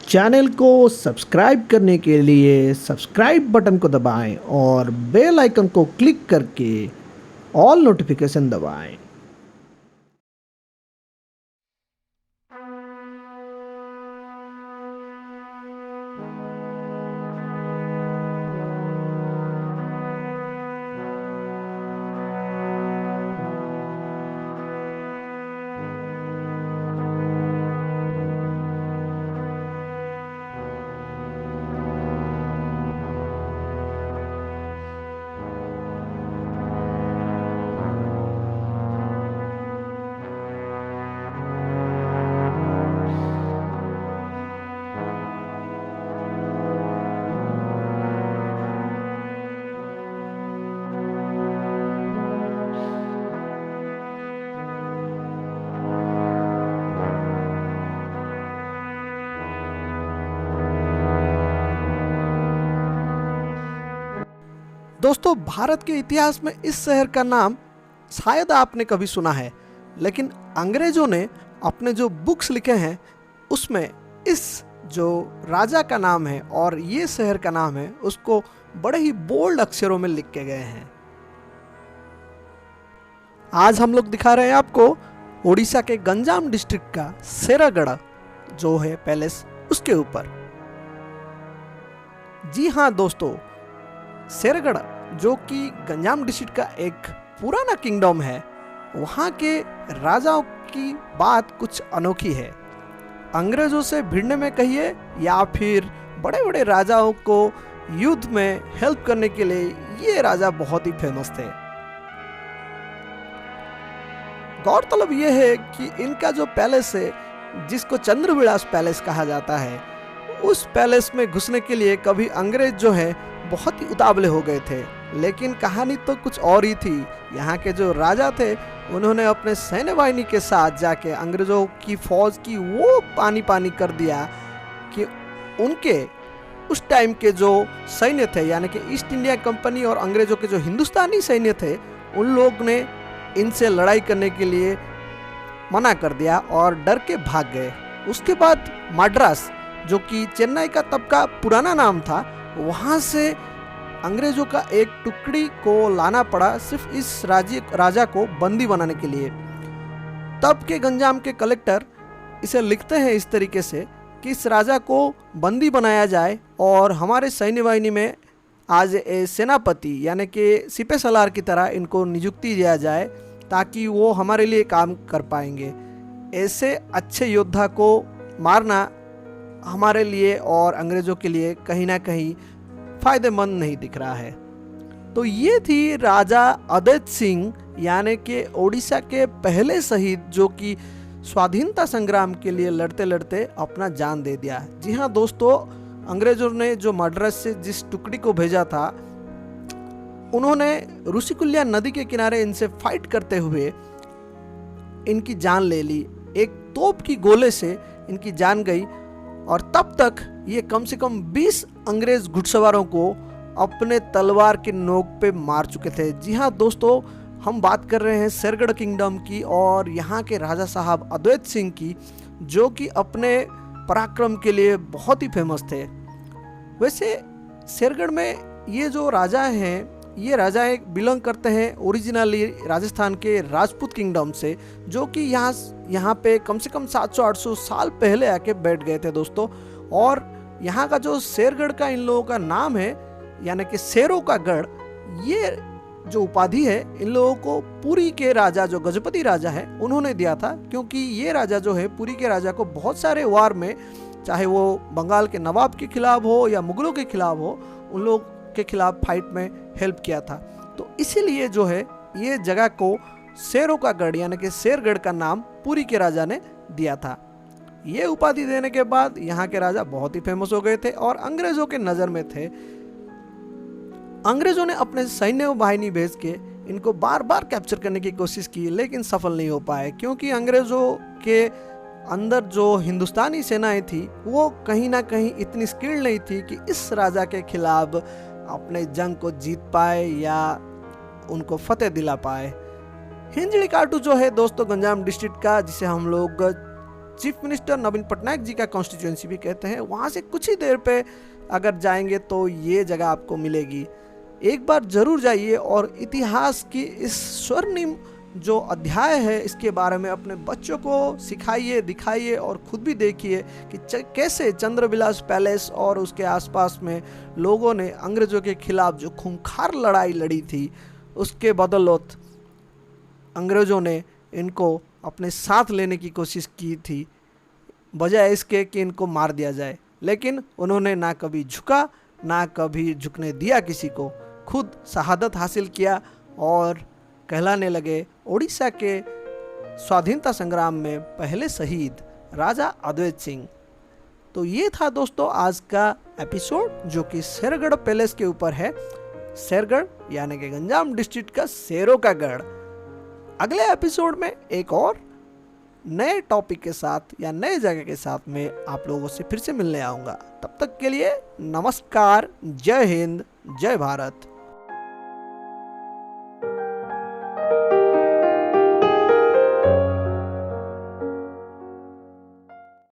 Channel को subscribe करने के लिए सब्सक्राइब बटन को दबाएं और बेल आइकन को क्लिक करके ऑल नोटिफिकेशन दबाएं। दोस्तों, भारत के इतिहास में इस शहर का नाम शायद आपने कभी सुना है, लेकिन अंग्रेजों ने अपने जो बुक्स लिखे हैं उसमें इस जो राजा का नाम है और ये शहर का नाम है उसको बड़े ही बोल्ड अक्षरों में लिख के गए हैं। आज हम लोग दिखा रहे हैं आपको ओडिशा के गंजाम डिस्ट्रिक्ट का शेरगढ़ जो है पैलेस, उसके ऊपर। जी हाँ दोस्तों, शेरगढ़ जो कि गंजाम डिस्ट्रिक्ट का एक पुराना किंगडम है, वहाँ के राजाओं की बात कुछ अनोखी है। अंग्रेजों से भिड़ने में कहिए या फिर बड़े बड़े राजाओं को युद्ध में हेल्प करने के लिए ये राजा बहुत ही फेमस थे। गौरतलब ये है कि इनका जो पैलेस है, जिसको चंद्रविलास पैलेस कहा जाता है, उस पैलेस में घुसने के लिए कभी अंग्रेज जो है बहुत ही उतावले हो गए थे, लेकिन कहानी तो कुछ और ही थी। यहाँ के जो राजा थे उन्होंने अपने सैन्य वाहिनी के साथ जाके अंग्रेजों की फौज की वो पानी पानी कर दिया कि उनके उस टाइम के जो सैन्य थे, यानी कि ईस्ट इंडिया कंपनी और अंग्रेजों के जो हिंदुस्तानी सैन्य थे, उन लोग ने इनसे लड़ाई करने के लिए मना कर दिया और डर के भाग गए। उसके बाद मद्रास, जो कि चेन्नई का तब का पुराना नाम था, वहाँ से अंग्रेजों का एक टुकड़ी को लाना पड़ा सिर्फ इस राजा को बंदी बनाने के लिए। तब के गंजाम के कलेक्टर इसे लिखते हैं इस तरीके से कि इस राजा को बंदी बनाया जाए और हमारे सैन्य वाहिनी में आज सेनापति यानी कि सिपह सलार की तरह इनको नियुक्ति दिया जाए, ताकि वो हमारे लिए काम कर पाएंगे। ऐसे अच्छे योद्धा को मारना हमारे लिए और अंग्रेजों के लिए कहीं ना कहीं फायदेमंद नहीं दिख रहा है। तो ये थी राजा अदैत सिंह, यानी कि ओडिशा के पहले शहीद, जो कि स्वाधीनता संग्राम के लिए लड़ते लड़ते अपना जान दे दिया। जी हाँ दोस्तों, अंग्रेजों ने जो मद्रास से जिस टुकड़ी को भेजा था, उन्होंने ऋषिकुल्या नदी के किनारे इनसे फाइट करते हुए इनकी जान ले ली। एक तोप की गोले से इनकी जान गई और तब तक ये कम से कम 20 अंग्रेज घुड़सवारों को अपने तलवार के नोक पे मार चुके थे। जी हाँ दोस्तों, हम बात कर रहे हैं शेरगढ़ किंगडम की और यहाँ के राजा साहब अदैत सिंह की, जो कि अपने पराक्रम के लिए बहुत ही फेमस थे। वैसे शेरगढ़ में ये जो राजा हैं, ये राजा एक बिलोंग करते हैं ओरिजिनली राजस्थान के राजपूत किंगडम से, जो कि यहाँ पे कम से कम 700-800 साल पहले आके बैठ गए थे दोस्तों। और यहाँ का जो शेरगढ़ का इन लोगों का नाम है, यानी कि शेरों का गढ़, ये जो उपाधि है इन लोगों को पुरी के राजा जो गजपति राजा है उन्होंने दिया था, क्योंकि ये राजा जो है पुरी के राजा को बहुत सारे वार में, चाहे वो बंगाल के नवाब के खिलाफ हो या मुगलों के खिलाफ हो, उन लोग के खिलाफ फाइट में हेल्प किया था। तो इसीलिए जो है ये जगह को शेरों का गढ़ यानी कि शेरगढ़ का नाम पुरी के राजा ने दिया था। ये उपाधि देने के बाद यहाँ के राजा बहुत ही फेमस हो गए थे और अंग्रेजों के नज़र में थे। अंग्रेजों ने अपने सैन्य वाहिनी भेज के इनको बार बार कैप्चर करने की कोशिश की, लेकिन सफल नहीं हो पाए, क्योंकि अंग्रेजों के अंदर जो हिंदुस्तानी सेनाएं थी वो कहीं ना कहीं इतनी स्किल्ड नहीं थी कि इस राजा के खिलाफ अपने जंग को जीत पाए या उनको फतेह दिला पाए। हिंजड़ीकाटू जो है दोस्तों गंजाम डिस्ट्रिक्ट का, जिसे हम लोग चीफ मिनिस्टर नवीन पटनायक जी का कॉन्स्टिट्यूएंसी भी कहते हैं। वहाँ से कुछ ही देर पे अगर जाएंगे तो ये जगह आपको मिलेगी। एक बार जरूर जाइए और इतिहास की इस स्वर्णिम जो अध्याय है इसके बारे में अपने बच्चों को सिखाइए, दिखाइए और खुद भी देखिए कि कैसे चंद्रविलास पैलेस और उसके आसपास में लोगों ने अंग्रेज़ों के खिलाफ जो खूंखार लड़ाई लड़ी थी, उसके बदौलत अंग्रेज़ों ने इनको अपने साथ लेने की कोशिश की थी, बजाय इसके कि इनको मार दिया जाए। लेकिन उन्होंने ना कभी झुका, ना कभी झुकने दिया किसी को, खुद शहादत हासिल किया और कहलाने लगे ओडिशा के स्वाधीनता संग्राम में पहले शहीद राजा अद्वैत सिंह। तो ये था दोस्तों आज का एपिसोड जो कि शेरगढ़ पैलेस के ऊपर है। शेरगढ़ यानी कि गंजाम डिस्ट्रिक्ट का शेरों का गढ़। अगले एपिसोड में एक और नए टॉपिक के साथ या नए जगह के साथ में आप लोगों से फिर से मिलने आऊँगा। तब तक के लिए नमस्कार, जय हिंद, जय भारत।